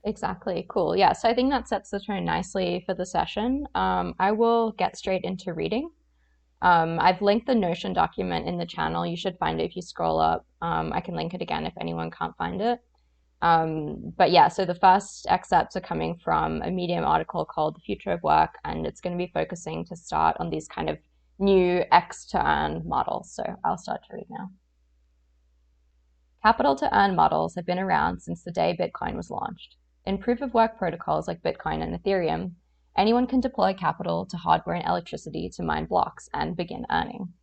Exactly. Cool. Yeah. So I think that sets the tone nicely for the session. I will get straight into reading. I've linked the Notion document in the channel. You should find it if you scroll up. I can link it again if anyone can't find it. But yeah, so the first excerpts are coming from a Medium article called The Future of Work, and it's going to be focusing to start on these kind of new X to earn models. So I'll start to read now. Capital to earn models have been around since the day Bitcoin was launched. In proof of work protocols like Bitcoin and Ethereum, anyone can deploy capital to hardware and electricity to mine blocks and begin earning.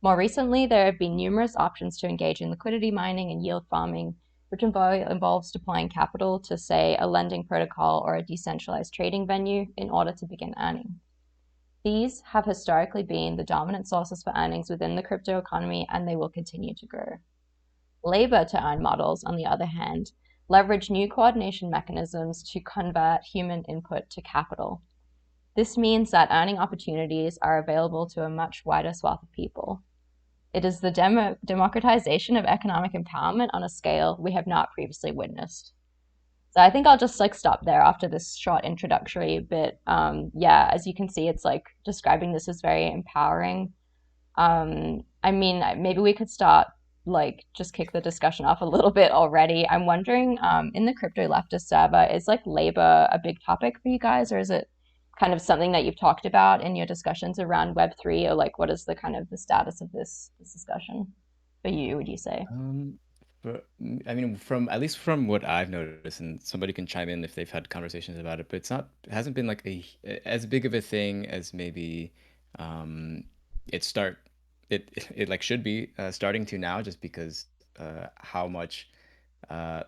More recently, there have been numerous options to engage in liquidity mining and yield farming, which involves deploying capital to, say, a lending protocol or a decentralized trading venue in order to begin earning. These have historically been the dominant sources for earnings within the crypto economy, and they will continue to grow. Labor to earn models, on the other hand, leverage new coordination mechanisms to convert human input to capital. This means that earning opportunities are available to a much wider swath of people. It is the democratization of economic empowerment on a scale we have not previously witnessed. So I think I'll just like stop there after this short introductory bit. Yeah, as you can see, it's like describing this as very empowering. I mean, maybe we could start like just kick the discussion off a little bit already. I'm wondering, in the crypto leftist server, is like labor a big topic for you guys, or is it kind of something that you've talked about in your discussions around Web3, or like what is the kind of the status of this discussion for you, would you say? Um, I mean, from at least from what I've noticed, and somebody can chime in if they've had conversations about it, but it hasn't been like as big of a thing as maybe um, it start it like should be starting to now, just because how much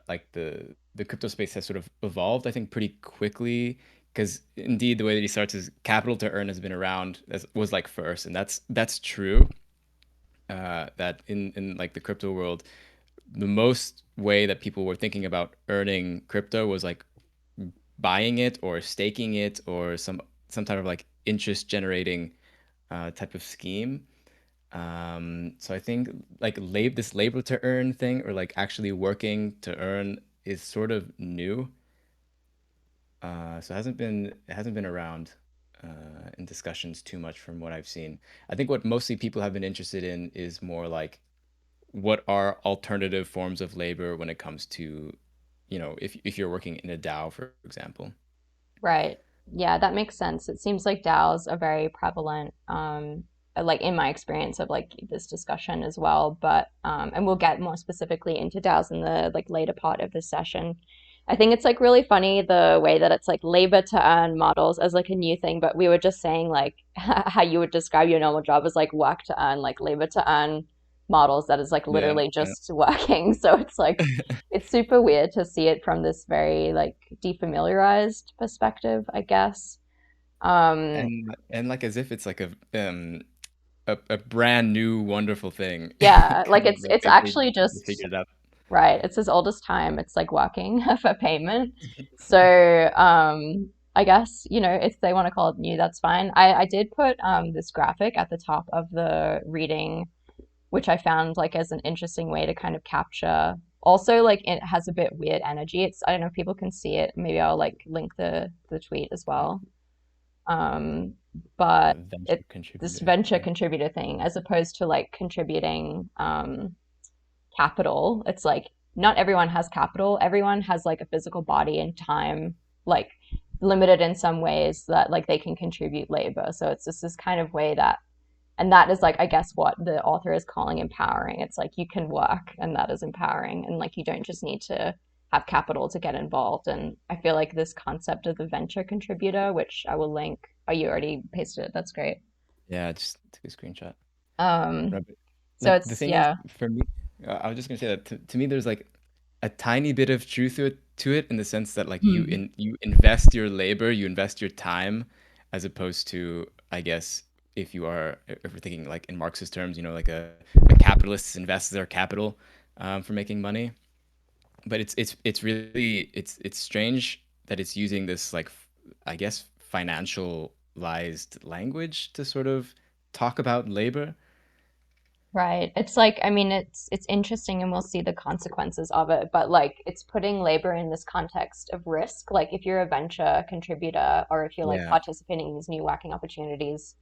like the crypto space has sort of evolved, I think, pretty quickly. Because indeed, the way that he starts is capital to earn has been around as was like first, and that's true. That in like the crypto world, the most way that people were thinking about earning crypto was like buying it or staking it or some type of like interest generating type of scheme. So I think like this labor to earn thing, or like actually working to earn, is sort of new. So it hasn't been around in discussions too much from what I've seen. I think what mostly people have been interested in is more like what are alternative forms of labor when it comes to, if you're working in a DAO, for example. Right. Yeah, that makes sense. It seems like DAOs are very prevalent, like in my experience of like this discussion as well. But and we'll get more specifically into DAOs in the like later part of this session. I think it's like really funny the way that it's like labor to earn models as like a new thing, but we were just saying like how you would describe your normal job as like work to earn, like labor to earn models that is like Yeah, literally yeah. just working. So it's like it's super weird to see it from this very like defamiliarized perspective, I guess. Um, And like as if it's like a brand new wonderful thing, yeah, like kind of like it's actually they just figured it out. right. It's as old as time. It's like working for payment. So I guess if they want to call it new, that's fine. I did put this graphic at the top of the reading, which I found like as an interesting way to kind of capture. Also, like it has a bit weird energy. It's I don't know if people can see it. Maybe I'll like link the tweet as well. Um, but Venture it this contributor. venture Yeah. contributor thing, as opposed to like contributing capital, it's like not everyone has capital. Everyone has like a physical body and time, like limited in some ways that like they can contribute labor. So it's just this kind of way that, and that is like I guess what the author is calling empowering. It's like you can work, and that is empowering, and like you don't just need to have capital to get involved. And I feel like this concept of the venture contributor, which I will link. Oh, you already pasted it. That's great. Yeah, I just took a screenshot. Um, Right, but, so like the it's thing is, yeah. for me, I was just gonna say that to me, there's like a tiny bit of truth to it in the sense that like Hmm. you invest your labor, you invest your time, as opposed to, I guess, if we're thinking like in Marxist terms, like a capitalist invests their capital for making money. But it's really it's strange that it's using this like I guess financialized language to sort of talk about labor. Right. It's like, I mean, it's interesting and we'll see the consequences of it, but like it's putting labor in this context of risk. Like if you're a venture contributor or if you're like Yeah. participating in these new working opportunities,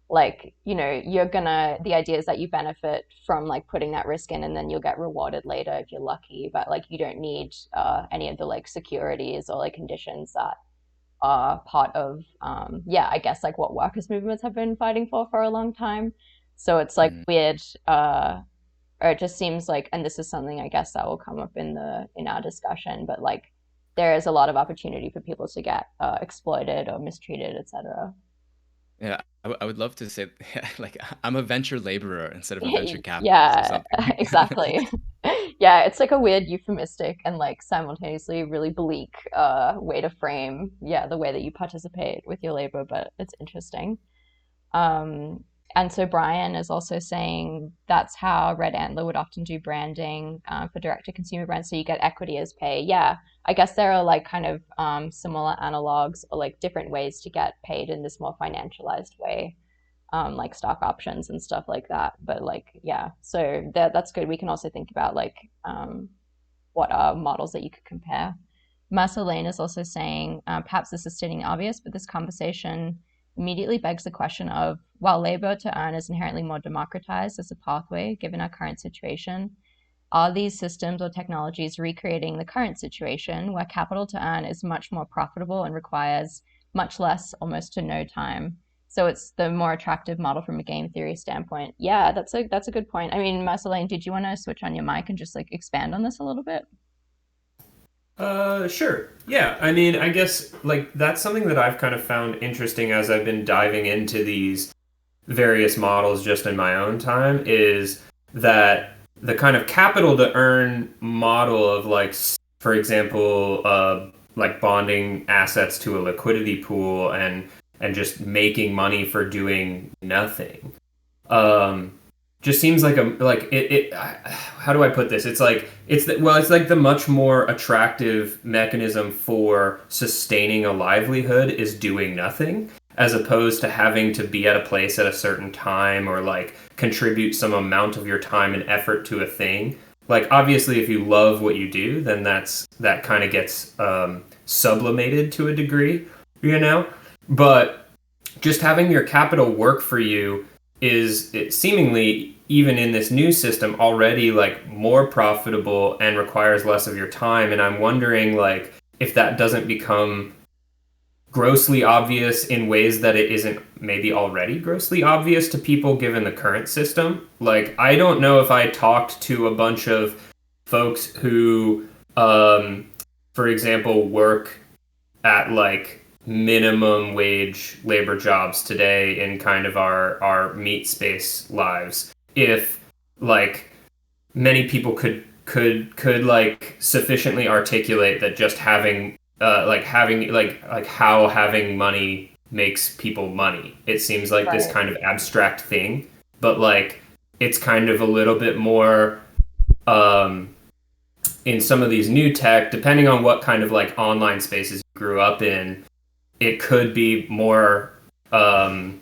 like, you're gonna, the idea is that you benefit from like putting that risk in and then you'll get rewarded later if you're lucky, but like you don't need any of the like securities or like conditions that are part of yeah, I guess like what workers movements have been fighting for a long time. So it's like Mhm. weird, or it just seems like, and this is something I guess that will come up in our discussion, but like there is a lot of opportunity for people to get exploited or mistreated, etc. Yeah, I would love to say like I'm a venture laborer instead of a venture capitalist or Yeah, something. exactly. Yeah, it's like a weird euphemistic and like simultaneously really bleak way to frame, yeah, the way that you participate with your labor, but it's interesting. Um, and so Brian is also saying that's how Red Antler would often do branding for direct to consumer brands. So you get equity as pay. Yeah, I guess there are like kind of similar analogs or like different ways to get paid in this more financialized way, like stock options and stuff like that. But like, yeah, so that's good. We can also think about like what are models that you could compare. Marceline is also saying, perhaps this is stating obvious, but this conversation immediately begs the question of, while labor to earn is inherently more democratized as a pathway, given our current situation, are these systems or technologies recreating the current situation where capital to earn is much more profitable and requires much less, almost to no time? So it's the more attractive model from a game theory standpoint. Yeah, that's a good point. I mean, Marceline, did you want to switch on your mic and just like expand on this a little bit? Sure. Yeah, I mean, I guess like that's something that I've kind of found interesting as I've been diving into these various models just in my own time is that the kind of capital to earn model of like, for example, like bonding assets to a liquidity pool and just making money for doing nothing. Um, just seems like a like it how do I put this? It's like it's like the much more attractive mechanism for sustaining a livelihood is doing nothing as opposed to having to be at a place at a certain time or like contribute some amount of your time and effort to a thing. Like obviously if you love what you do, then that kind of gets sublimated to a degree, you know? But just having your capital work for you is it seemingly even in this new system already like more profitable and requires less of your time, and I'm wondering like if that doesn't become grossly obvious in ways that it isn't maybe already grossly obvious to people given the current system. Like I don't know if I talked to a bunch of folks who for example work at like minimum wage labor jobs today in kind of our meat space lives if like many people could like sufficiently articulate that just having like how having money makes people money. It seems like this Right. kind of abstract thing, but like it's kind of a little bit more um in some of these new tech, depending on what kind of like online spaces you grew up in, it could be more um,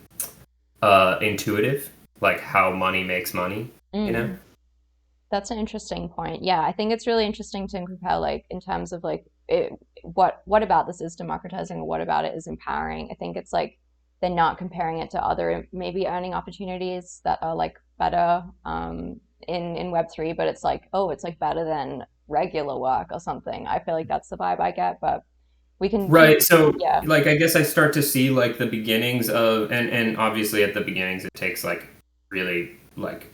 intuitive, like how money makes money, you know? Mm. That's an interesting point. Yeah, I think it's really interesting to compare, like, in terms of like what about this is democratizing or what about it is empowering. I think it's like they're not comparing it to other maybe earning opportunities that are like better in Web3, but it's like, oh, it's like better than regular work or something. I feel like that's the vibe I get, but we can keep, Right. So, yeah, like, I guess I start to see like the beginnings of, and obviously at the beginnings it takes like really like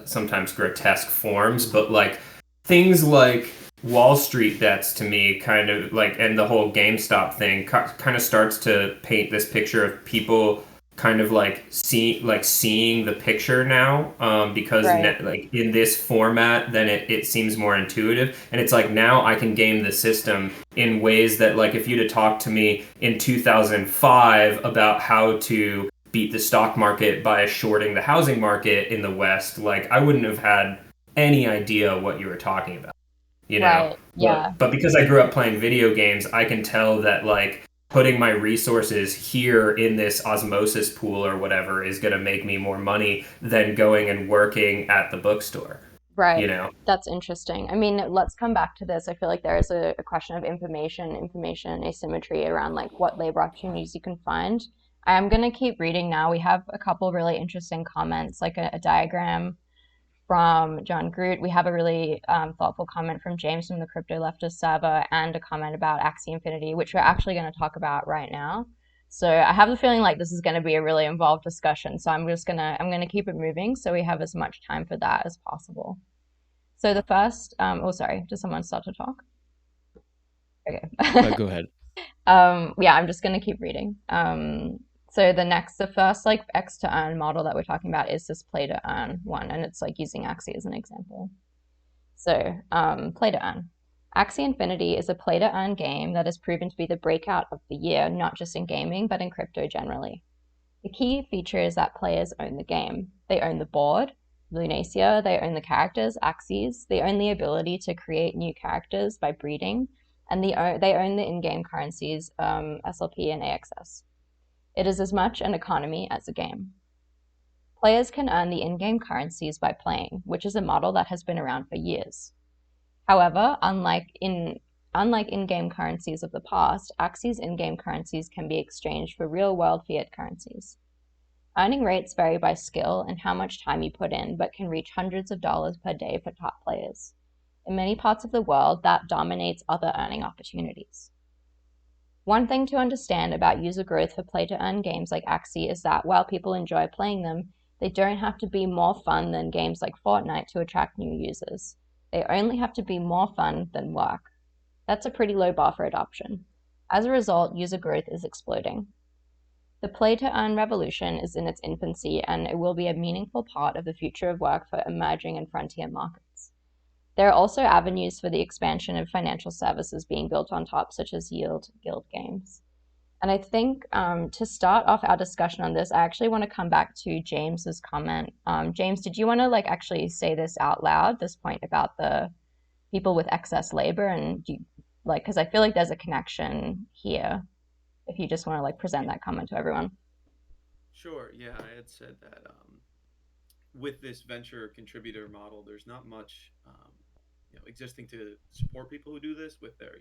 sometimes grotesque forms, but like things like Wall Street debts to me kind of like, and the whole GameStop thing kind of starts to paint this picture of people kind of like seeing the picture now because right, like in this format then it seems more intuitive, and it's like now I can game the system in ways that like if you'd have talked to me in 2005 about how to beat the stock market by shorting the housing market in the West, like I wouldn't have had any idea what you were talking about, you know. right, yeah, But because I grew up playing video games, I can tell that like putting my resources here in this osmosis pool or whatever is going to make me more money than going and working at the bookstore. Right. You know? That's interesting. I mean, let's come back to this. I feel like there is a question of information asymmetry around like what labor opportunities you can find. I am going to keep reading now. We have a couple really interesting comments, like a diagram from John Groot. We have a really thoughtful comment from James from the CRYPTO-LEFTISTS server, and a comment about Axie Infinity, which we're actually going to talk about right now. So I have the feeling like this is going to be a really involved discussion. So I'm gonna keep it moving so we have as much time for that as possible. So the first, oh sorry, does someone start to talk? Okay. Go ahead. Yeah, I'm just gonna keep reading. So the first like X to earn model that we're talking about is this play to earn one, and it's like using Axie as an example. So play to earn. Axie Infinity is a play to earn game that has proven to be the breakout of the year, not just in gaming, but in crypto generally. The key feature is that players own the game. They own the board, Lunacia, they own the characters, Axies, they own the ability to create new characters by breeding, and they own the in-game currencies, SLP and AXS. It is as much an economy as a game. Players can earn the in-game currencies by playing, which is a model that has been around for years. However, unlike in-game currencies of the past, Axie's in-game currencies can be exchanged for real-world fiat currencies. Earning rates vary by skill and how much time you put in, but can reach hundreds of dollars per day for top players. In many parts of the world, that dominates other earning opportunities. One thing to understand about user growth for play-to-earn games like Axie is that while people enjoy playing them, they don't have to be more fun than games like Fortnite to attract new users. They only have to be more fun than work. That's a pretty low bar for adoption. As a result, user growth is exploding. The play-to-earn revolution is in its infancy, and it will be a meaningful part of the future of work for emerging and frontier markets. There are also avenues for the expansion of financial services being built on top, such as yield guild games. And I think to start off our discussion on this, I actually want to come back to James's comment. James, did you want to like actually say this out loud, this point about the people with excess labor, and because I feel like there's a connection here. If you just want to like present that comment to everyone. Sure. Yeah, I had said that with this venture contributor model, there's not much existing to support people who do this with their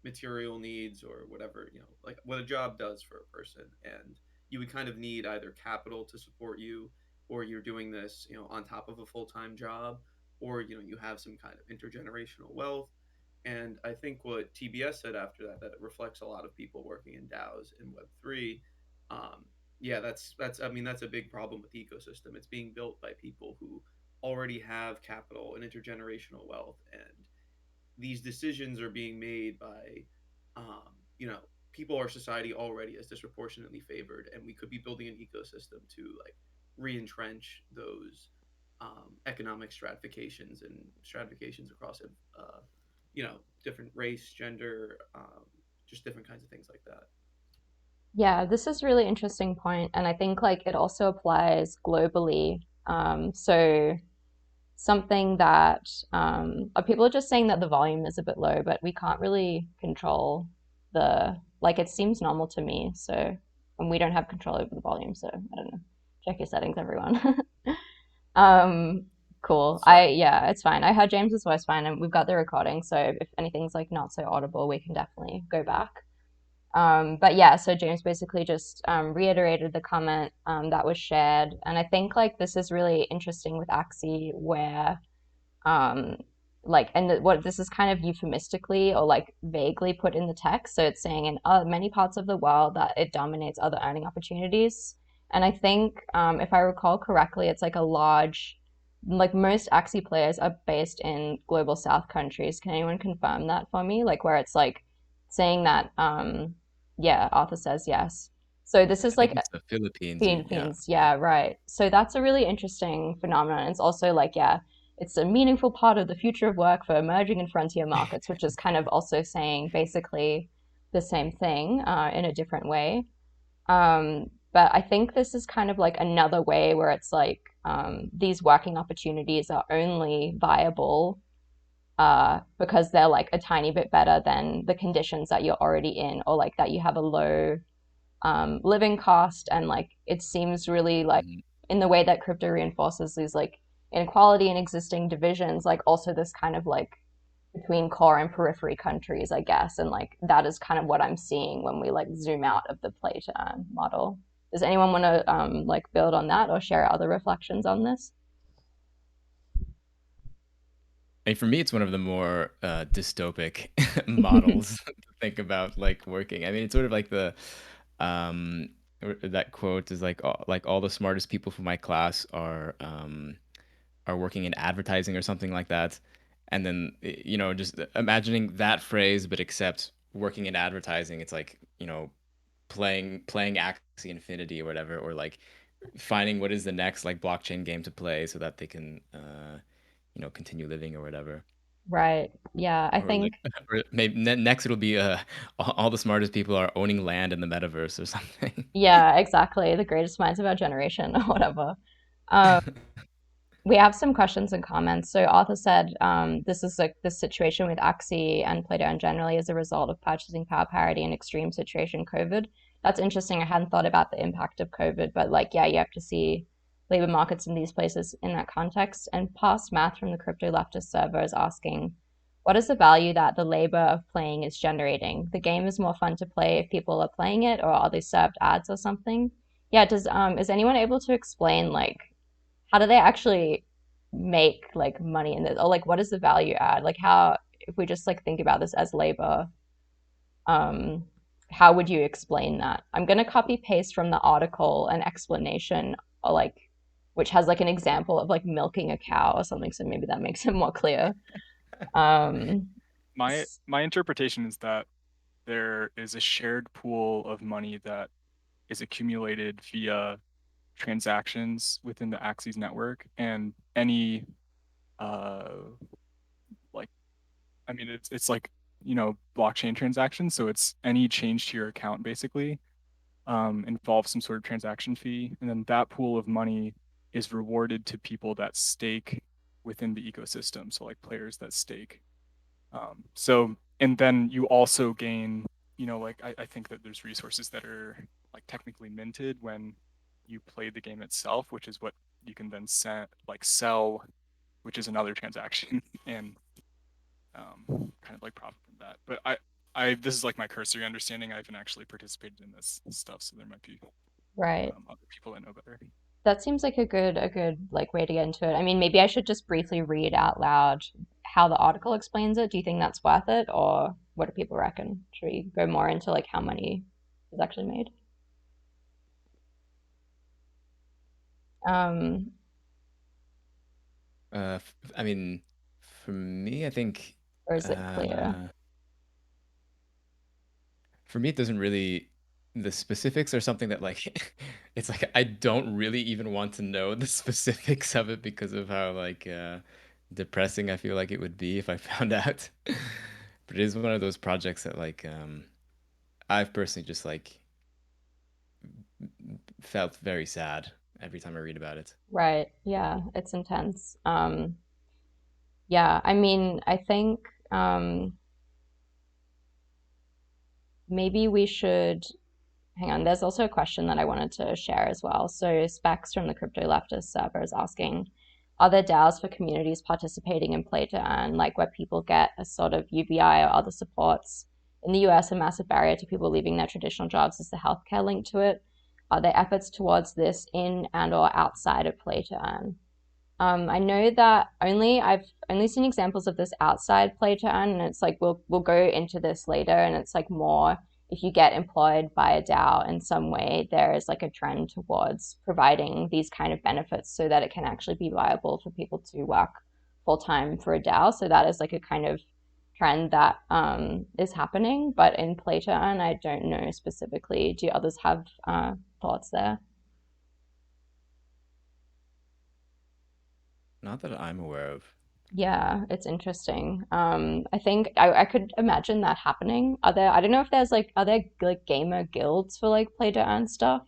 material needs or whatever like what a job does for a person, and you would kind of need either capital to support you, or you're doing this on top of a full-time job, or you have some kind of intergenerational wealth. And I think what TBS said after that it reflects a lot of people working in DAOs in Web3. Yeah, that's a big problem with the ecosystem. It's being built by people who already have capital and intergenerational wealth, and these decisions are being made by people our society already is disproportionately favored, and we could be building an ecosystem to like re-entrench those economic stratifications across different race, gender, just different kinds of things like that. Yeah, this is a really interesting point, and I think like it also applies globally. So something that people are just saying that the volume is a bit low, but we can't really control it seems normal to me. So, and we don't have control over the volume, so I don't know. Check your settings, everyone. Cool. Yeah, it's fine. I heard James's voice fine, and we've got the recording, so if anything's like not so audible, we can definitely go back. But yeah, so James basically just reiterated the comment that was shared, and I think like this is really interesting with Axie, where what this is kind of euphemistically or like vaguely put in the text. So it's saying in many parts of the world that it dominates other earning opportunities. And I think if I recall correctly, it's like most Axie players are based in global South countries. Can anyone confirm that for me? Like where it's like saying that, yeah, Arthur says yes. So this is I think like it's the Philippines. Philippines, yeah, right. So that's a really interesting phenomenon. It's also like, yeah, it's a meaningful part of the future of work for emerging and frontier markets, which is kind of also saying basically the same thing in a different way. But I think this is kind of like another way where it's like these working opportunities are only viable because they're like a tiny bit better than the conditions that you're already in, or like that you have a low living cost. And like it seems really like Mhm. in the way that crypto reinforces these like inequality and existing divisions, like also this kind of like between core and periphery countries, I guess. And like that is kind of what I'm seeing when we like zoom out of the play to earn model. Does anyone want to like build on that or share other reflections on this? And for me, it's one of the more dystopic models to think about, like working. I mean, it's sort of like um, that quote is like all the smartest people from my class are working in advertising or something like that. And then just imagining that phrase, but except working in advertising, it's like playing Axie Infinity or whatever, or like finding what is the next like blockchain game to play so that they can continue living or whatever. Right. Yeah, I Or like, think or maybe next it'll be all the smartest people are owning land in the metaverse or something. yeah, exactly. The greatest minds of our generation or whatever. Um, we have some questions and comments. So Arthur said this is like the situation with Axie and PlaytoEarn generally as a result of purchasing power parity and extreme situation COVID. That's interesting. I hadn't thought about the impact of COVID, but like, yeah, you have to see labor markets in these places in that context. And past math from the crypto leftist server is asking, what is the value that the labor of playing is generating? The game is more fun to play if people are playing it, or are they served ads or something? Yeah, does is anyone able to explain like how do they actually make like money in this, or like what is the value add, like how, if we just like think about this as labor, um how would you explain that? I'm going to copy paste from the article an explanation, or like which has like an example of like milking a cow or something, so maybe that makes it more clear. um My interpretation is that there is a shared pool of money that is accumulated via transactions within the Axis network, and any uh like I mean it's like blockchain transactions, so it's any change to your account basically involves some sort of transaction fee, and then that pool of money is rewarded to people that stake within the ecosystem, so like players that stake. And then you also gain, like I think that there's resources that are like technically minted when you play the game itself, which is what you can then sell, which is another transaction, and kind of like profit from that. But this is like my cursory understanding. I haven't actually participated in this stuff, so there might be right, other people that know better. that seems like a good like way to get into it. I mean, maybe I should just briefly read out loud how the article explains it. Do you think that's worth it, or what do people reckon? Should we go more into like how money is actually made? Um, I mean, for me, I think or is it clear? uh, for me, it doesn't really. The specifics are something that like it's like I don't really even want to know the specifics of it because of how like depressing I feel like it would be if I found out. But it is one of those projects that like I've personally just like felt very sad every time I read about it. Right. Yeah, it's intense. Yeah, I mean, I think maybe we should hang on. There's also a question that I wanted to share as well. So Specs from the Crypto Leftist server is asking, are there DAOs for communities participating in play to earn, like where people get a sort of UBI or other supports? In the US, a massive barrier to people leaving their traditional jobs is the healthcare link to it. Are there efforts towards this in and or outside of play to earn? I know that I've only seen examples of this outside PlaytoEarn, and it's like we'll go into this later, and it's like more if you get employed by a DAO in some way, there is like a trend towards providing these kind of benefits so that it can actually be viable for people to work full time for a DAO. So that is like a kind of trend that is happening. But in PlaytoEarn, I don't know specifically. Do others have thoughts there? Not that I'm aware of. Yeah, it's interesting. I think I could imagine that happening. Are there, I don't know if there's like, are there like gamer guilds for like play to earn stuff?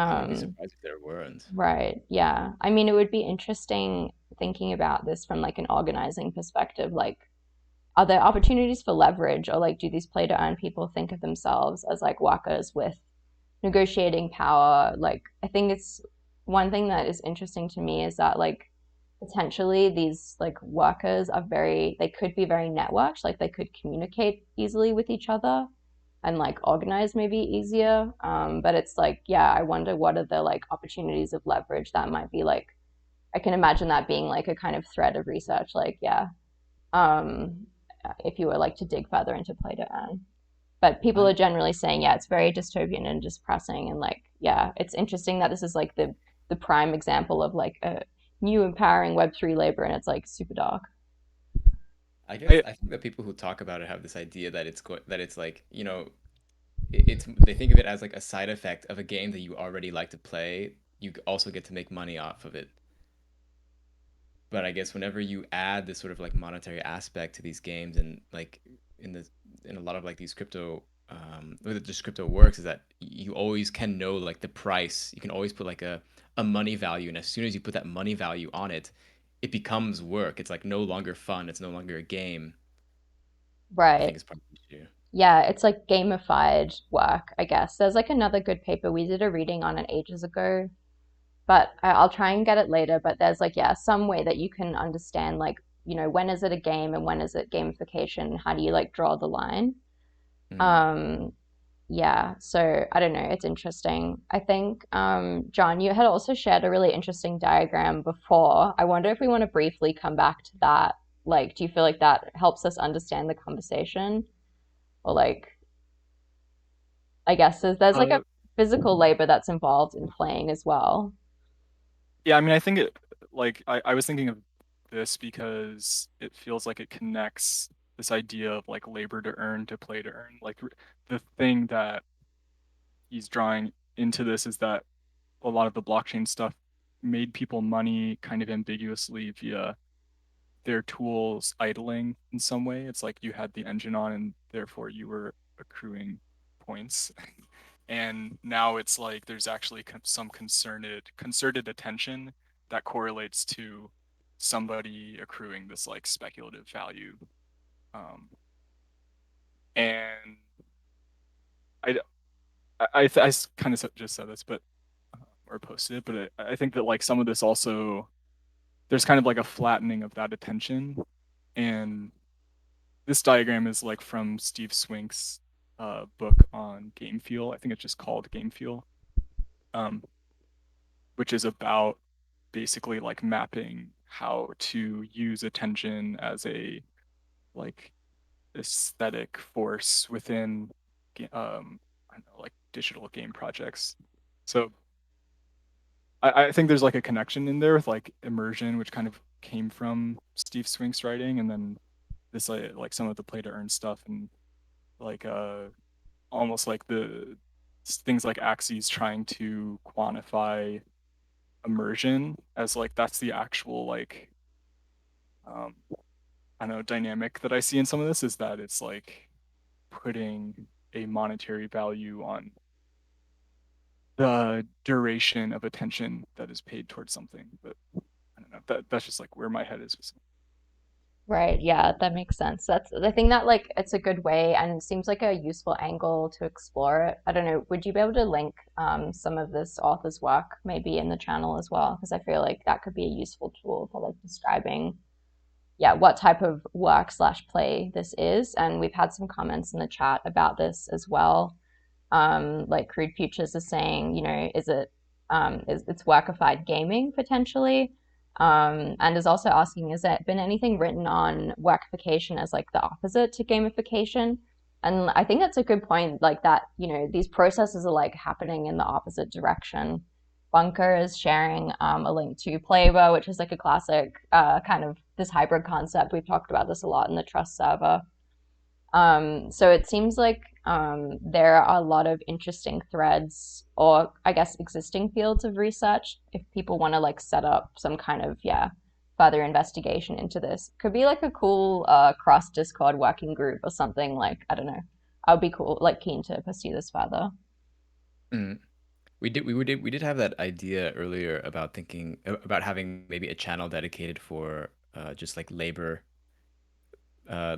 I wouldn't be Um, surprised if there weren't. right, yeah. I mean, it would be interesting thinking about this from like an organizing perspective. Like, are there opportunities for leverage, or like do these play to earn people think of themselves as like workers with negotiating power? Like, I think it's one thing that is interesting to me is that like potentially these like workers are they could be very networked, like they could communicate easily with each other and like organize maybe easier. But it's like, yeah, I wonder what are the like opportunities of leverage that might be like, I can imagine that being like a kind of thread of research, like, yeah, um, if you were like to dig further into play to earn. But people are generally saying, yeah, it's very dystopian and depressing, and like, yeah, it's interesting that this is like the prime example of like a new empowering Web3 labor, and it's like super dark. I guess I, I think that people who talk about it have this idea that it's like, it's they think of it as like a side effect of a game that you already like to play. You also get to make money off of it. But I guess whenever you add this sort of like monetary aspect to these games, and like in the in a lot of like these crypto the way that just crypto works is that you always can know like the price. You can always put like a money value, and as soon as you put that money value on it, it becomes work. It's like no longer fun. It's no longer a game. I think Right. it's part of the issue. Yeah, it's like gamified work, I guess. There's like another good paper. We did a reading on it ages ago, but I'll try and get it later. But there's like, yeah, some way that you can understand, like, when is it a game and when is it gamification? How do you like draw the line? Mm. Um, yeah, so I don't know, it's interesting. I think, John, you had also shared a really interesting diagram before. I wonder if we want to briefly come back to that. Like, do you feel like that helps us understand the conversation? Or like, I guess there's like a uh, physical labor that's involved in playing as well. yeah, I mean, I think I was thinking of this because it feels like it connects this idea of like labor to earn to play to earn. Like the thing that he's drawing into this is that a lot of the blockchain stuff made people money kind of ambiguously via their tools idling in some way. It's like you had the engine on and therefore you were accruing points. And now it's like there's actually some concerted attention that correlates to somebody accruing this like speculative value. Um, and I I kind of just said this, but or posted it, but I think that like some of this also there's kind of like a flattening of that attention. And this diagram is like from Steve Swink's book on game feel. I think it's just called Game Feel, um, which is about basically like mapping how to use attention as a like aesthetic force within I don't know, like digital game projects. So I think there's like a connection in there with like immersion, which kind of came from Steve Swink's writing, and then this like some of the play to earn stuff, and like almost like the things like Axie's trying to quantify immersion as like that's the actual like um I don't know dynamic that I see in some of this is that it's like putting a monetary value on the duration of attention that is paid towards something. But I don't know. That's just like where my head is. Right, yeah, that makes sense. That's I think that like it's a good way and it seems like a useful angle to explore it. I don't know, would you be able to link some of this author's work maybe in the channel as well? Because I feel like that could be a useful tool for like describing, yeah, what type of work slash play this is. And we've had some comments in the chat about this as well. Like Crude Futures is saying, is it's workified gaming potentially? And is also asking, has there been anything written on workification as like the opposite to gamification? And I think that's a good point, like that, these processes are like happening in the opposite direction. Bunker is sharing a link to PlayDoh, which is like a classic kind of this hybrid concept. We've talked about this a lot in the Trust server. So it seems like there are a lot of interesting threads, or I guess existing fields of research, if people want to like set up some kind of, yeah, further investigation into this. Could be like a cool cross Discord working group or something, like, I don't know. I would be cool, like keen to pursue this further. Mm. we did have that idea earlier about thinking about having maybe a channel dedicated for just like labor, uh,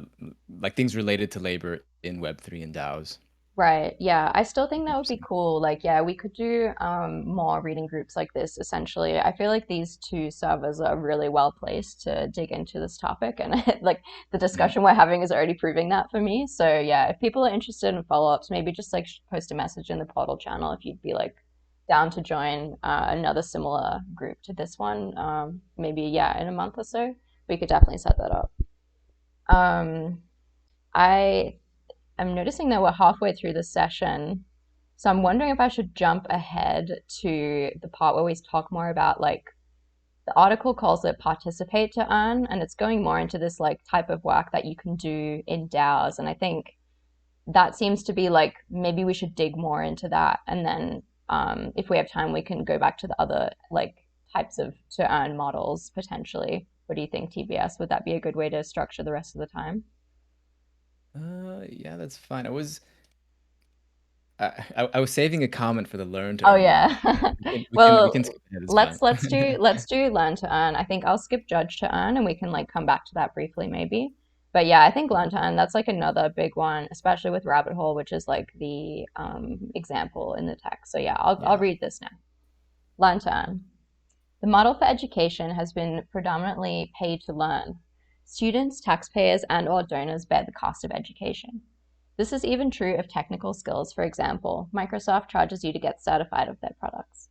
like things related to labor in Web3 and DAOs. Right. Yeah. I still think that would be Interesting. cool. Like, yeah, we could do more reading groups like this, essentially. I feel like these two servers are really well placed to dig into this topic. And like the Mm. discussion we're having is already proving that for me. So, yeah, if people are interested in follow-ups, maybe just like post a message in the portal channel if you'd be like down to join another similar group to this one. Maybe, yeah, in a month or so. We could definitely set that up. Um, I I'm noticing that we're halfway through the session, so I'm wondering if I should jump ahead to the part where we talk more about like the article calls it participate to earn, and it's going more into this like type of work that you can do in DAOs. And I think that seems to be like maybe we should dig more into that, and then if we have time, we can go back to the other like types of to earn models potentially. What do you think, TBS? Would that be a good way to structure the rest of the time? Yeah, that's fine. I was saving a comment for the learn to Oh earn one. yeah. We can Well, skip ahead. It's let's fine. let's do let's do learn to earn. I think I'll skip judge to earn and we can like come back to that briefly maybe. But yeah, I think learn to earn, that's like another big one, especially with rabbit hole, which is like the example in the text. So yeah, I'll Yeah. read this now. Learn to earn. The model for education has been predominantly pay to learn. Students, taxpayers, and/or donors bear the cost of education. This is even true of technical skills. For example, Microsoft charges you to get certified of their products.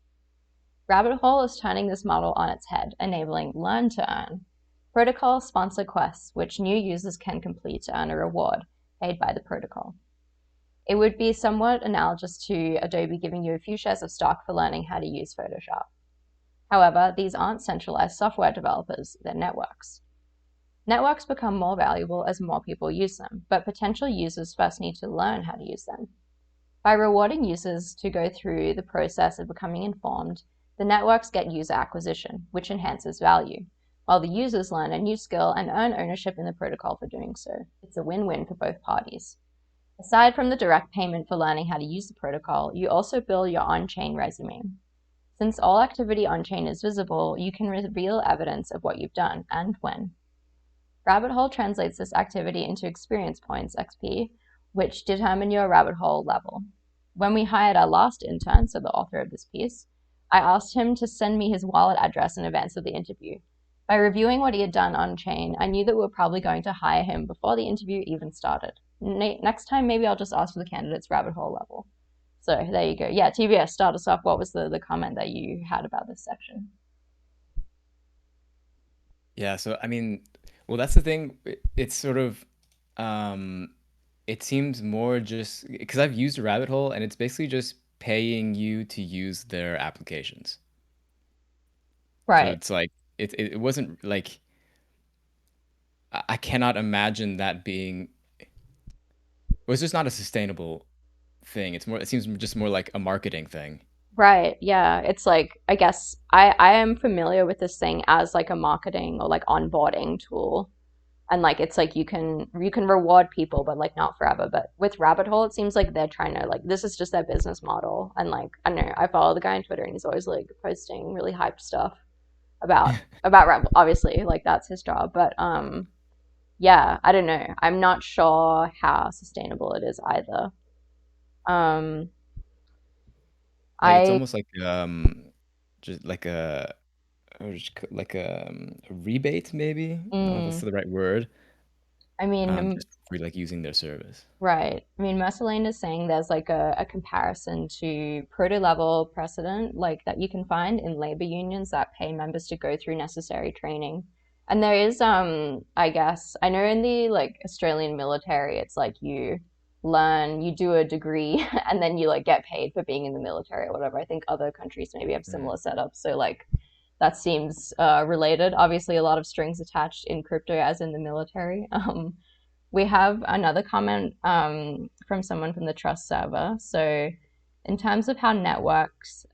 Rabbit Hole is turning this model on its head, enabling learn to earn. Protocol sponsor quests, which new users can complete to earn a reward paid by the protocol. It would be somewhat analogous to Adobe giving you a few shares of stock for learning how to use Photoshop. However, these aren't centralized software developers, they're networks. Networks become more valuable as more people use them, but potential users first need to learn how to use them. By rewarding users to go through the process of becoming informed, the networks get user acquisition, which enhances value, while the users learn a new skill and earn ownership in the protocol for doing so. It's a win-win for both parties. Aside from the direct payment for learning how to use the protocol, you also build your on-chain resume. Since all activity on-chain is visible, you can reveal evidence of what you've done and when. Rabbit Hole translates this activity into experience points, XP, which determine your rabbit hole level. When we hired our last intern, so the author of this piece, I asked him to send me his wallet address in advance of the interview. By reviewing what he had done on chain, I knew that we were probably going to hire him before the interview even started. Next time, maybe I'll just ask for the candidate's rabbit hole level. So there you go. Yeah, TBS, start us off. What was the comment that you had about this section? Yeah, so I mean, well, that's the thing. It's sort of, um, it seems more just because I've used a rabbit hole and it's basically just paying you to use their applications. So Right. it's like it wasn't like I cannot imagine that being. Well, it's just not a sustainable thing. It seems just more like a marketing thing. Right. Yeah. It's like, I guess I am familiar with this thing as like a marketing or like onboarding tool. And like it's like you can reward people, but like not forever. But with Rabbit Hole, it seems like they're trying to like this is just their business model. And like I don't know, I follow the guy on Twitter and he's always like posting really hyped stuff about Rabbit. Obviously, like that's his job. But yeah, I don't know. I'm not sure how sustainable it is either. Um Like it's I almost like just like a or just like a rebate maybe. I don't know if that's mm, the right word. I mean, Just for like using their service. right. I mean, Merceline is saying there's like a comparison to proto level precedent, like that you can find in labor unions that pay members to go through necessary training. And there is, I guess, I know in the like Australian military, it's like you do a degree and then you like get paid for being in the military or whatever. I think other countries maybe have Mm. similar setups. So like that seems related. Obviously, a lot of strings attached in crypto as in the military. We have another comment from someone from the trust server. So, in terms of how networked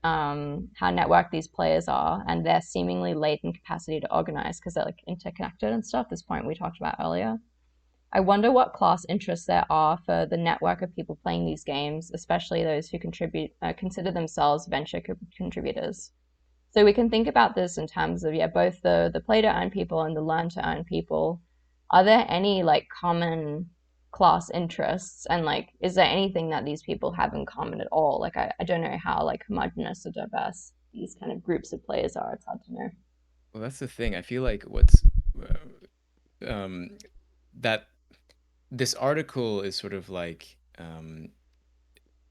these players are, and their seemingly latent capacity to organize because they're like interconnected and stuff. This point we talked about earlier. I wonder what class interests there are for the network of people playing these games, especially those who consider themselves venture contributors. So we can think about this in terms of, yeah, both the play to earn people and the learn to earn people. Are there any like common class interests, and like is there anything that these people have in common at all? Like I don't know how like homogenous or diverse these kind of groups of players are. It's hard to know. Well, that's the thing. I feel like what's um, that this article is sort of like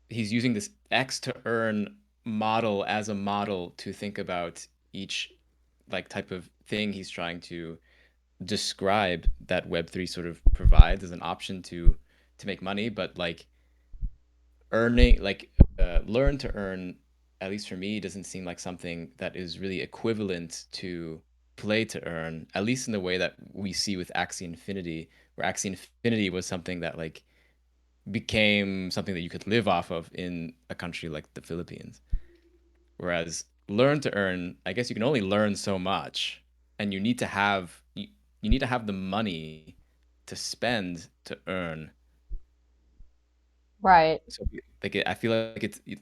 he's using this X to earn model as a model to think about each like type of thing he's trying to describe that Web3 sort of provides as an option to make money, but like earning like learn to earn, at least for me, doesn't seem like something that is really equivalent to play to earn, at least in the way that we see with Axie Infinity, where Axie Infinity was something that like became something that you could live off of in a country like the Philippines. Whereas learn to earn, I guess you can only learn so much, and you need to have the money to spend to earn. Right. So like I feel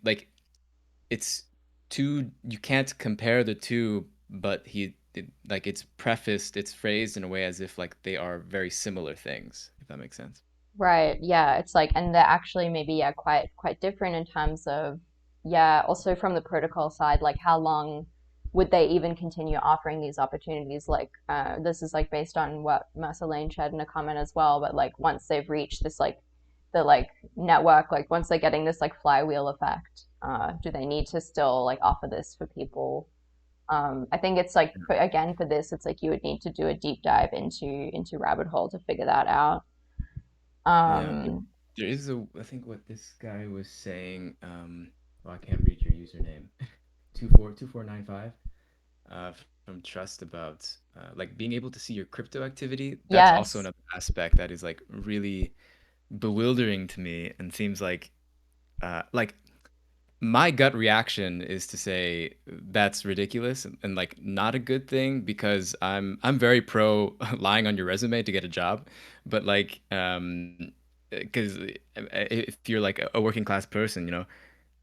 like it's two. You can't compare the two, but like it's phrased in a way as if like they are very similar things, if that makes sense. Right. Yeah. It's like, and they're actually maybe, yeah, quite different in terms of, yeah, also from the protocol side, like how long would they even continue offering these opportunities? Like, this is like based on what Mercer Lane shared in a comment as well, but like once they've reached this, like the like network, like once they're getting this like flywheel effect, do they need to still like offer this for people? I think it's like, again, for this, it's like you would need to do a deep dive into rabbit hole to figure that out. Yeah, Um, there is a. I think what this guy was saying. Well, I can't read your username. 242495. Uh, from Trust about like being able to see your crypto activity. That's also yes. another aspect that is like really bewildering to me and seems like my gut reaction is to say that's ridiculous and like not a good thing because I'm very pro lying on your resume to get a job, but like because if you're like a working class person,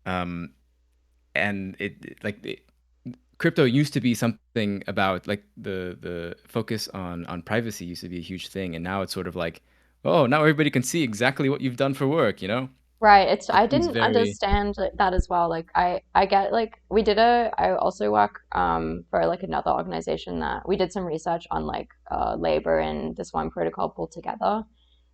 um and crypto used to be something about like the focus on privacy used to be a huge thing, and now it's sort of like, oh, now everybody can see exactly what you've done for work, Right. It's it I seems didn't very. understand that as well. Like I get like I also work for like another organization that we did some research on like labor and this one protocol pulled together.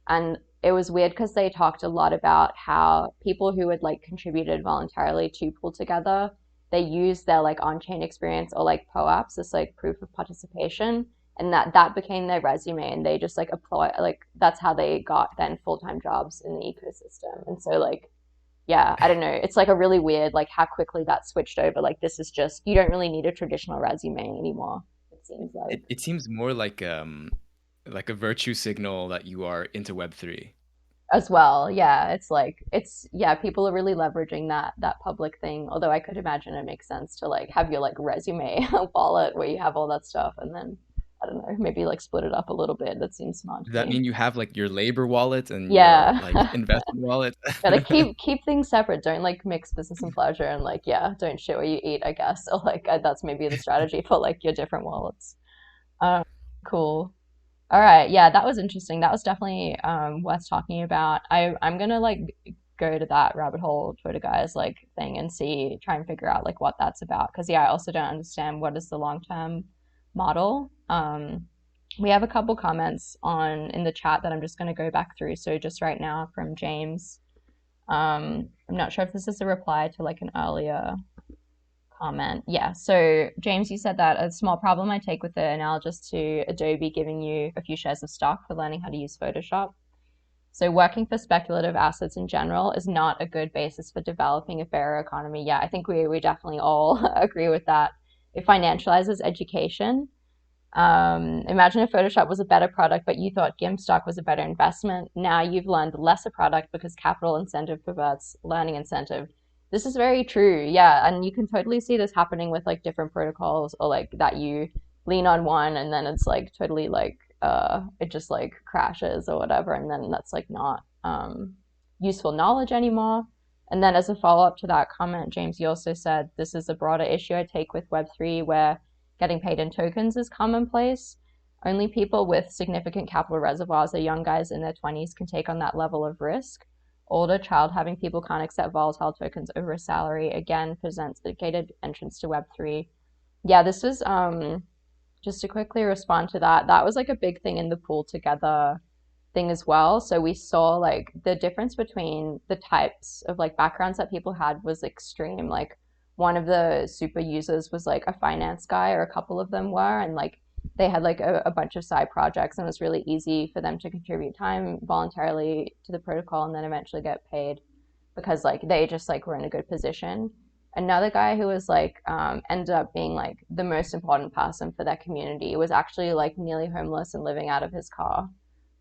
And it was weird because they talked a lot about how people who had like contributed voluntarily to pull together, they used their like on-chain experience or like POAPs as like proof of participation, and that became their resume, and they just like apply like that's how they got then full-time jobs in the ecosystem. And so like yeah, I don't know. It's like a really weird like how quickly that switched over. Like this is just you don't really need a traditional resume anymore, it seems like. It seems more like a virtue signal that you are into Web3. As well. Yeah, it's like it's yeah, people are really leveraging that public thing. Although I could imagine it makes sense to like have your like resume wallet where you have all that stuff, and then I don't know, maybe like split it up a little bit. That seems smart Does to that me. mean you have like your labor wallet and your Yeah. like investment wallet? Gotta keep things separate. Don't like mix business and pleasure, and like yeah, don't shit where you eat, I guess. Or like that's maybe the strategy for like your different wallets. Um, cool. All right, yeah, that was interesting. That was definitely worth talking about. I'm gonna like go to that rabbit hole Twitter guys like thing and see try and figure out like what that's about. Because yeah, I also don't understand what is the long-term model. We have a couple comments on in the chat that I'm just gonna go back through. So just right now from James. I'm not sure if this is a reply to like an earlier comment. Yeah. So James, you said that a small problem I take with it analogous to Adobe giving you a few shares of stock for learning how to use Photoshop. So working for speculative assets in general is not a good basis for developing a fairer economy. Yeah, I think we definitely all agree with that. It financializes education. Imagine if Photoshop was a better product, but you thought GIMP stock was a better investment. Now you've learned less a product because capital incentive perverts learning incentive. This is very true. Yeah. And you can totally see this happening with like different protocols or like that you lean on one and then it's like totally like it just like crashes or whatever, and then that's like not useful knowledge anymore. And then as a follow-up to that comment, James, you also said this is a broader issue I take with Web3 where getting paid in tokens is commonplace. Only people with significant capital reservoirs or young guys in their 20s can take on that level of risk. Older child-having people can't accept volatile tokens over a salary. Again, presents the gated entrance to Web3. Yeah, this was just to quickly respond to that. That was like a big thing in the pool together thing as well. So we saw like the difference between the types of like backgrounds that people had was extreme. Like one of the super users was like a finance guy, or a couple of them were, and like they had like a bunch of side projects, and it was really easy for them to contribute time voluntarily to the protocol and then eventually get paid because like they just like were in a good position. Another guy who was like ended up being like the most important person for their community was actually like nearly homeless and living out of his car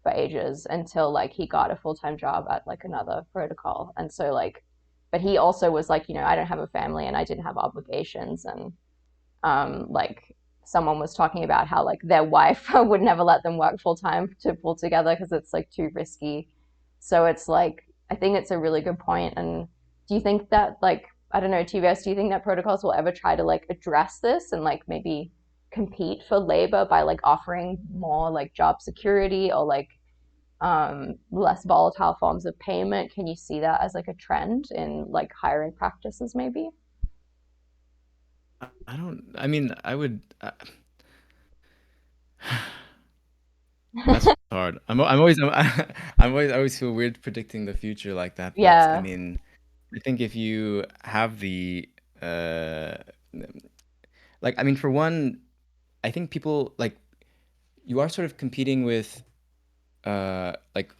for ages until like he got a full-time job at like another protocol. And so like, but he also was like, I don't have a family and I didn't have obligations. And like someone was talking about how like their wife would never let them work full-time to pull together because it's like too risky. So it's like, I think it's a really good point. And do you think that like, I don't know, TVS, do you think that protocols will ever try to like address this and like maybe compete for labor by like offering more like job security or like less volatile forms of payment? Can you see that as like a trend in like hiring practices maybe? I mean, I would. That's hard. I always feel weird predicting the future like that. But I Yeah. mean, I think if you have the like, I mean, for one, I think people like you are sort of competing with like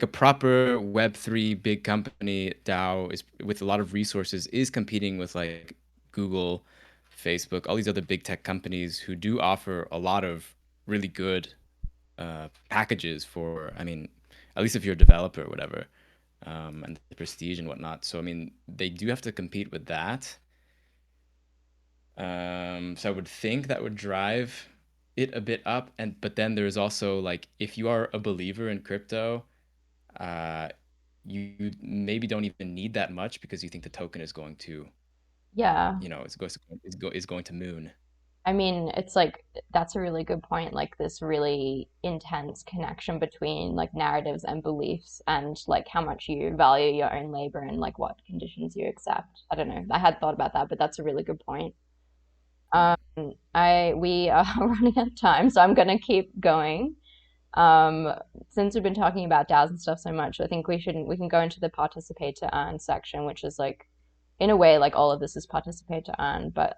a proper Web3 big company DAO is with a lot of resources is competing with like Google, Facebook, all these other big tech companies who do offer a lot of really good packages for, I mean, at least if you're a developer or whatever, and the prestige and whatnot. So I mean, they do have to compete with that. So I would think that would drive it a bit up. But then there's also like if you are a believer in crypto, uh, you maybe don't even need that much because you think the token is going to, Yeah. is going to moon. I mean, it's like that's a really good point. Like this really intense connection between like narratives and beliefs, and like how much you value your own labor and like what conditions you accept. I don't know. I had thought about that, but that's a really good point. Um, we are running out of time, so I'm gonna keep going. Um, since we've been talking about DAOs and stuff so much, I think we can go into the participate to earn section, which is like, in a way, like all of this is participate to earn, but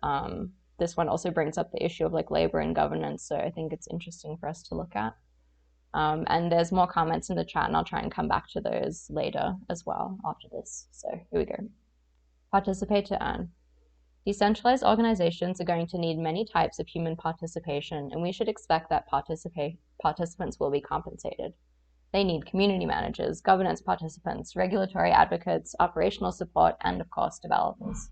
this one also brings up the issue of like labor and governance. So I think it's interesting for us to look at. And there's more comments in the chat, and I'll try and come back to those later as well after this. So here we go. Participate to earn. Decentralized organizations are going to need many types of human participation, and we should expect that participants will be compensated. They need community managers, governance participants, regulatory advocates, operational support, and of course, developers.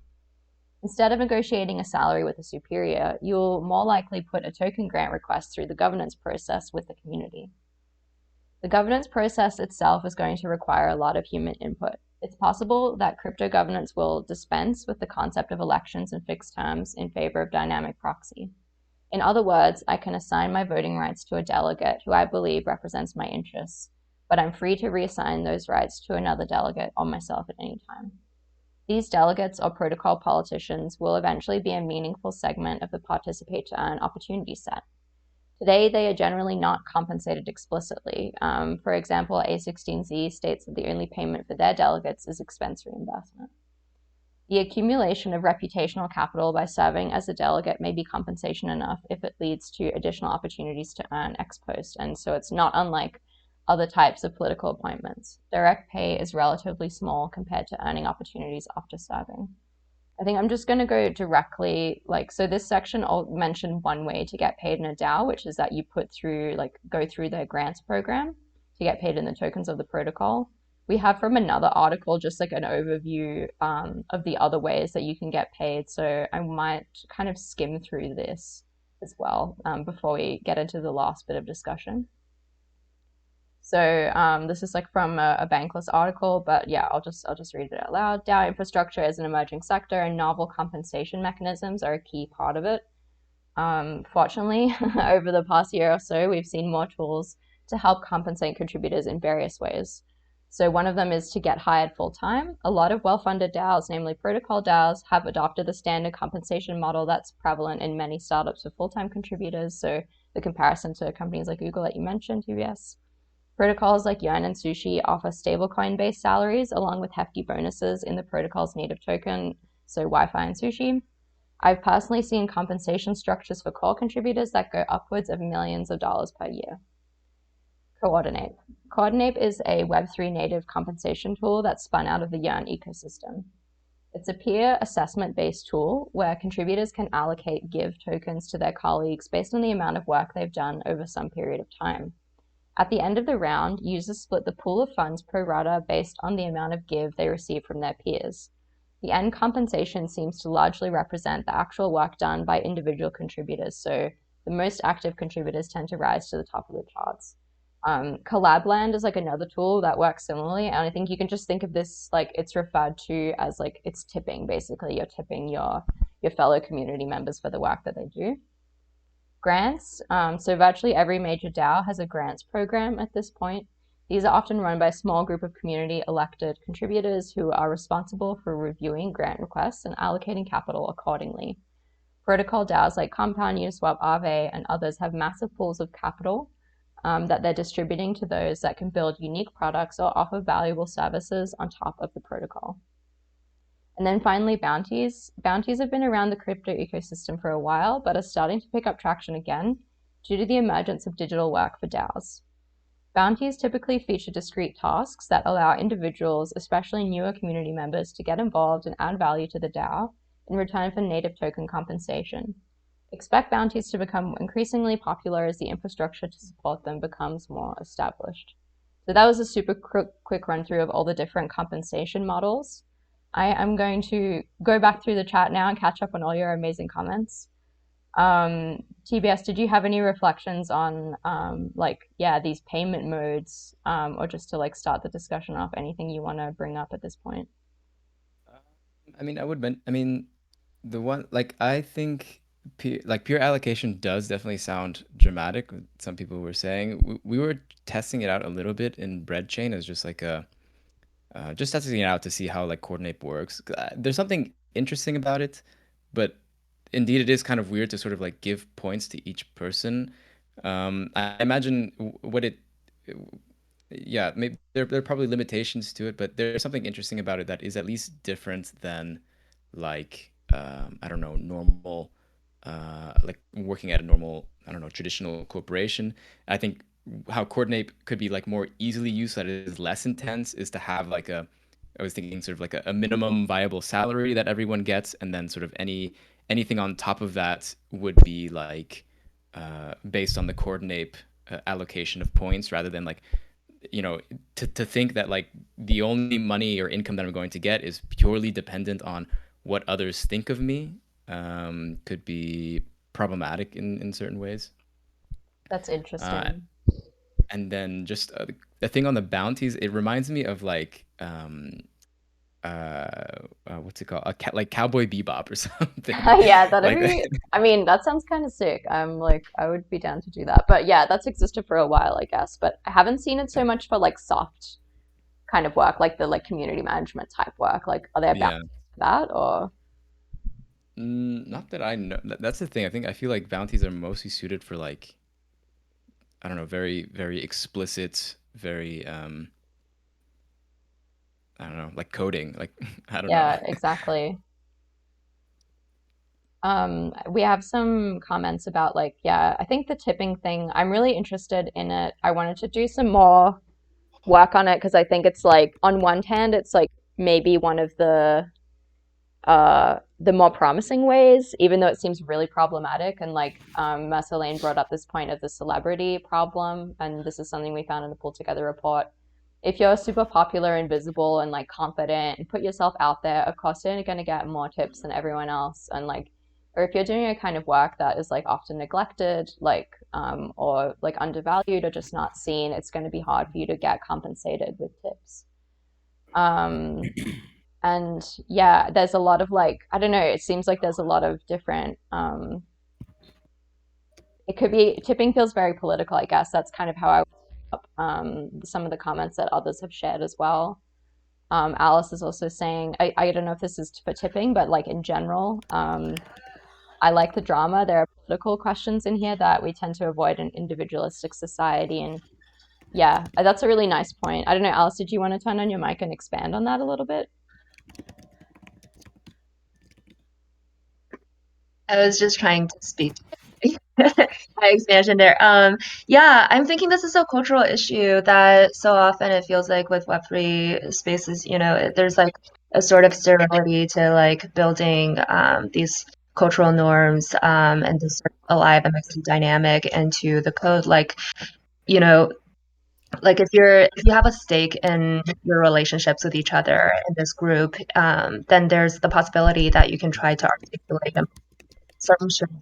Instead of negotiating a salary with a superior, you'll more likely put a token grant request through the governance process with the community. The governance process itself is going to require a lot of human input. It's possible that crypto governance will dispense with the concept of elections and fixed terms in favor of dynamic proxy. In other words, I can assign my voting rights to a delegate who I believe represents my interests, but I'm free to reassign those rights to another delegate or myself at any time. These delegates or protocol politicians will eventually be a meaningful segment of the participate to earn opportunity set. Today, they are generally not compensated explicitly. For example, A16Z states that the only payment for their delegates is expense reimbursement. The accumulation of reputational capital by serving as a delegate may be compensation enough if it leads to additional opportunities to earn ex post. And so it's not unlike other types of political appointments. Direct pay is relatively small compared to earning opportunities after serving. I think I'm just going to go directly, like, so this section I'll mention one way to get paid in a DAO, which is that you go through their grants program to get paid in the tokens of the protocol. We have from another article just like an overview of the other ways that you can get paid. So I might kind of skim through this as well, before we get into the last bit of discussion. So this is like from a Bankless article, but yeah, I'll just read it out loud. DAO infrastructure is an emerging sector, and novel compensation mechanisms are a key part of it. Fortunately, over the past year or so, we've seen more tools to help compensate contributors in various ways. So one of them is to get hired full-time. A lot of well-funded DAOs, namely protocol DAOs, have adopted the standard compensation model that's prevalent in many startups with full-time contributors. So the comparison to companies like Google that you mentioned, UBS. Protocols like Yearn and Sushi offer stablecoin-based salaries along with hefty bonuses in the protocol's native token, so Wi-Fi and Sushi. I've personally seen compensation structures for core contributors that go upwards of millions of dollars per year. Coordinate. Coordinate is a Web3 native compensation tool that's spun out of the Yearn ecosystem. It's a peer assessment-based tool where contributors can allocate give tokens to their colleagues based on the amount of work they've done over some period of time. At the end of the round, users split the pool of funds pro rata based on the amount of give they receive from their peers. The end compensation seems to largely represent the actual work done by individual contributors, so the most active contributors tend to rise to the top of the charts. Collabland is like another tool that works similarly, and I think you can just think of this like it's referred to as like it's tipping, basically. You're tipping your fellow community members for the work that they do. Grants. So virtually every major DAO has a grants program at this point. These are often run by a small group of community elected contributors who are responsible for reviewing grant requests and allocating capital accordingly. Protocol DAOs like Compound, Uniswap, Aave, and others have massive pools of capital that they're distributing to those that can build unique products or offer valuable services on top of the protocol. And then finally, bounties. Bounties have been around the crypto ecosystem for a while, but are starting to pick up traction again due to the emergence of digital work for DAOs. Bounties typically feature discrete tasks that allow individuals, especially newer community members, to get involved and add value to the DAO in return for native token compensation. Expect bounties to become increasingly popular as the infrastructure to support them becomes more established. So that was a super quick run through of all the different compensation models. I am going to go back through the chat now and catch up on all your amazing comments. TBS, did you have any reflections on these payment modes, or just to like start the discussion off, anything you want to bring up at this point? The one, like, I think pure allocation does definitely sound dramatic. Some people were saying we were testing it out a little bit in Breadchain as just like just testing it out to see how like Coordinate works. There's something interesting about it, but indeed it is kind of weird to sort of like give points to each person. I imagine maybe there are probably limitations to it, but there's something interesting about it that is at least different than like I don't know, normal like working at a normal, I don't know, traditional corporation. I think how Coordinate could be like more easily used, that it is less intense, is to have like I was thinking sort of like a minimum viable salary that everyone gets, and then sort of anything on top of that would be like based on the Coordinate allocation of points, rather than like, you know, to think that like the only money or income that I'm going to get is purely dependent on what others think of me, could be problematic in certain ways. That's interesting. And then just the thing on the bounties, it reminds me of like what's it called? Like Cowboy Bebop or something. Yeah, that'd Like be. I mean, that sounds kind of sick. I'm like, I would be down to do that. But yeah, that's existed for a while, I guess. But I haven't seen it so much for like soft kind of work, like the like community management type work. Like, are there yeah. bounties for that or? Not that I know. That's the thing. I feel like bounties are mostly suited for like, I don't know, very, very explicit, very I don't know, like coding. Like I don't know. Yeah, exactly. We have some comments about like, yeah, I think the tipping thing, I'm really interested in it. I wanted to do some more work on it because I think it's like, on one hand, it's like maybe one of the more promising ways, even though it seems really problematic. And like Mercer Lane brought up this point of the celebrity problem, and this is something we found in the Pull Together report. If you're super popular and visible and like confident and put yourself out there, of course you're going to get more tips than everyone else. And like or if you're doing a kind of work that is like often neglected, like or like undervalued or just not seen, it's going to be hard for you to get compensated with tips. And yeah, there's a lot of like, I don't know, it seems like there's a lot of different it could be, tipping feels very political, I guess. That's kind of how I up some of the comments that others have shared as well. Alice is also saying, I don't know if this is for tipping, but like in general, I like the drama. There are political questions in here that we tend to avoid in individualistic society. And yeah, that's a really nice point. I don't know, Alice, did you want to turn on your mic and expand on that a little bit? I was just trying to speak high expansion there. Yeah, I'm thinking this is a cultural issue that so often it feels like with Web3 spaces, there's like a sort of sterility to like building these cultural norms and this sort of alive and messy dynamic into the code. Like, like if you have a stake in your relationships with each other in this group, then there's the possibility that you can try to articulate some sort of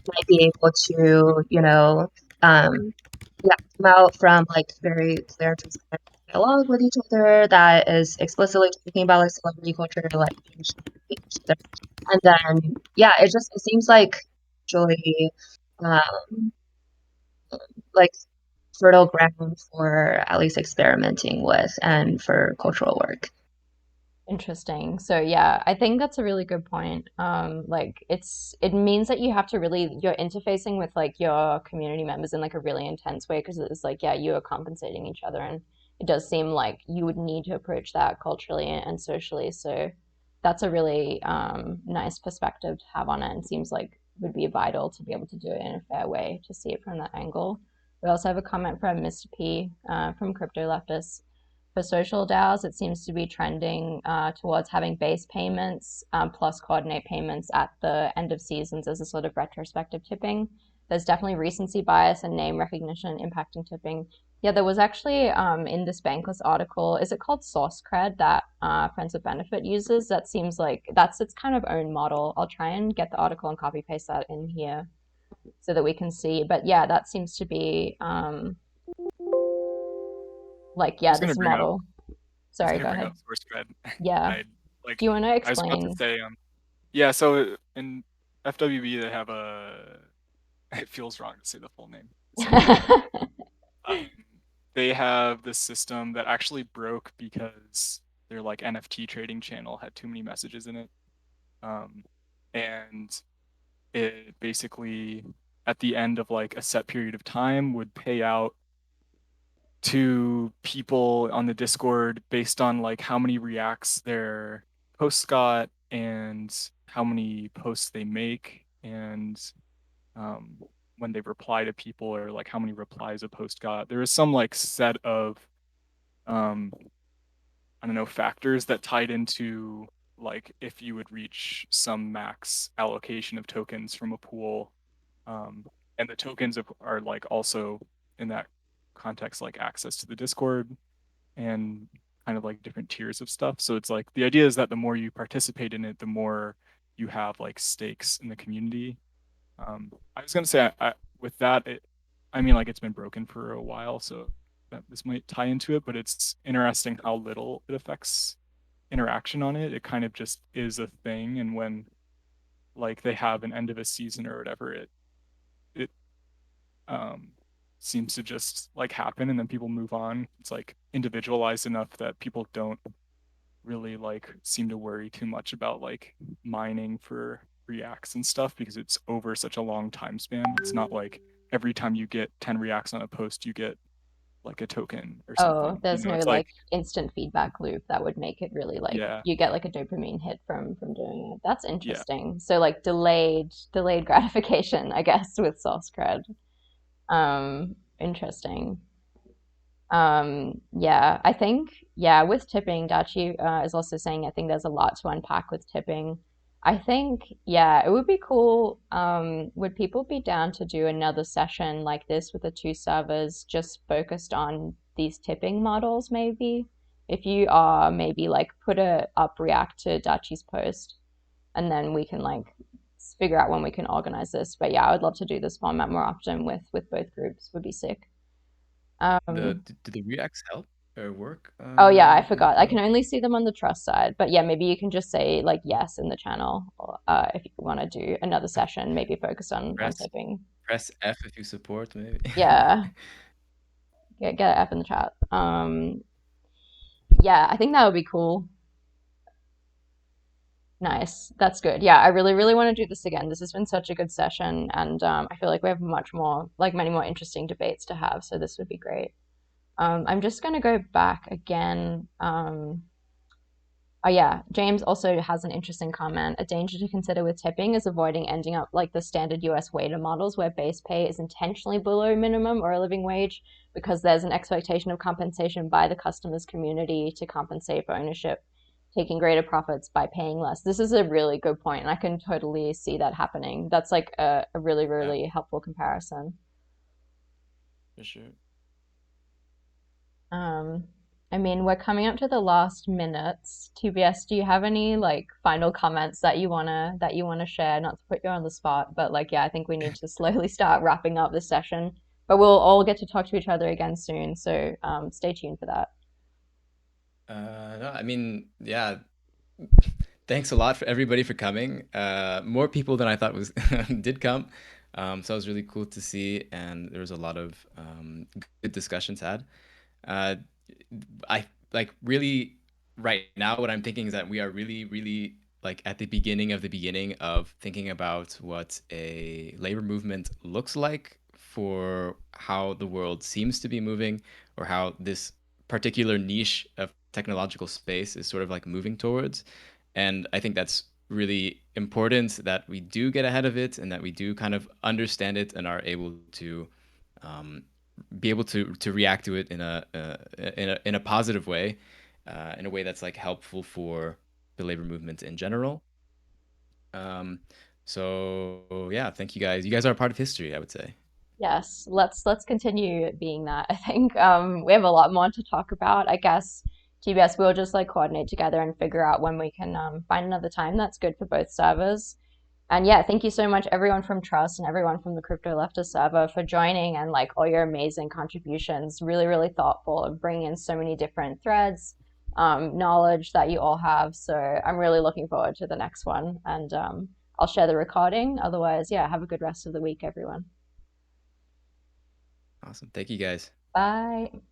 might be able to, come out from like very clear transparent dialogue with each other that is explicitly talking about like celebrity culture, like and then it seems like actually like fertile ground for at least experimenting with and for cultural work. Interesting. So yeah, I think that's a really good point. Like it means that you have to really, you're interfacing with like your community members in like a really intense way, because it's like, yeah, you are compensating each other, and it does seem like you would need to approach that culturally and socially. So that's a really nice perspective to have on it, and seems like would be vital to be able to do it in a fair way to see it from that angle. We also have a comment from Mr. P from CRYPTO-LEFTISTS. For social DAOs, it seems to be trending towards having base payments plus coordinate payments at the end of seasons as a sort of retrospective tipping. There's definitely recency bias and name recognition impacting tipping. Yeah, there was actually in this Bankless article, is it called Source Cred, that Friends with Benefit uses? That seems like that's its kind of own model. I'll try and get the article and copy paste that in here so that we can see. But yeah, that seems to be like, yeah, this model. Sorry, go ahead. Source cred. Yeah. Do you want to explain? I was about to say, yeah, so in FWB they have it feels wrong to say the full name. So, they have this system that actually broke because their like NFT trading channel had too many messages in it. And it basically at the end of like a set period of time would pay out to people on the Discord based on like how many reacts their posts got and how many posts they make, and when they reply to people, or like how many replies a post got. There is some like set of I don't know, factors that tied into like if you would reach some max allocation of tokens from a pool, and the tokens are like also in that context like access to the Discord and kind of like different tiers of stuff. So it's like the idea is that the more you participate in it, the more you have like stakes in the community. I was gonna say with that, I mean like it's been broken for a while, so that this might tie into it, but it's interesting how little it affects interaction on it. It kind of just is a thing, and when like they have an end of a season or whatever, it seems to just like happen and then people move on. It's like individualized enough that people don't really like seem to worry too much about like mining for reacts and stuff, because it's over such a long time span. It's not like every time you get 10 reacts on a post you get like a token or something. Oh, there's no it's like instant feedback loop that would make it really like Yeah. you get like a dopamine hit from doing it. That's interesting. So like delayed gratification, I guess, with source cred. Interesting. Yeah, I think, yeah, with tipping, Dachi is also saying I think there's a lot to unpack with tipping. I think, yeah, it would be cool. Would people be down to do another session like this with the two servers just focused on these tipping models, maybe? If you are, maybe like put a up react to Dachi's post. and then we can like figure out when we can organize this. But yeah, I would love to do this format more often with both groups. Would be sick. Do the reacts help or work Oh yeah, I in the forgot. I can protocol? only see them on the trust side. But yeah, maybe you can just say like yes in the channel, if you want to do another session, maybe focus on Press tipping. press F if you support, maybe. Yeah, get an F in the chat. Yeah, I think that would be cool. Nice. That's good. Yeah, I really, really want to do this again. This has been such a good session, and I feel like we have much more, like many more interesting debates to have. So this would be great. I'm just gonna go back again. Oh yeah, James also has an interesting comment. A danger to consider with tipping is avoiding ending up like the standard US waiter models where base pay is intentionally below minimum or a living wage because there's an expectation of compensation by the customer's community to compensate for ownership, taking greater profits by paying less. This is a really good point, and I can totally see that happening. That's like a really, Yeah, really helpful comparison. for sure. I mean, we're coming up to the last minutes. TBS, do you have any like final comments that you wanna share? Not to put you on the spot, but like yeah, I think we need to slowly start wrapping up this session. But we'll all get to talk to each other again soon, so stay tuned for that. No, I mean, yeah, thanks a lot for everybody for coming. More people than I thought was did come. So it was really cool to see, and there was a lot of good discussions had. Uh, I like really right now what I'm thinking is that we are really, really like at the beginning of thinking about what a labor movement looks like for how the world seems to be moving, or how this particular niche of technological space is sort of like moving towards. And I think that's really important that we do get ahead of it and that we do kind of understand it and are able to um, be able to react to it in a positive way, in a way that's like helpful for the labor movement in general. Um, so yeah, thank you guys. You guys are a part of history, I would say. Yes, let's continue being that. I think we have a lot more to talk about. I guess TBS we'll just like coordinate together and figure out when we can find another time that's good for both servers. And yeah, thank you so much everyone from Trust and everyone from the Crypto Leftist server for joining and like all your amazing contributions. Really, really thoughtful of bringing in so many different threads, knowledge that you all have. So I'm really looking forward to the next one. And I'll share the recording. Otherwise, yeah, have a good rest of the week, everyone. Awesome. Thank you guys. Bye.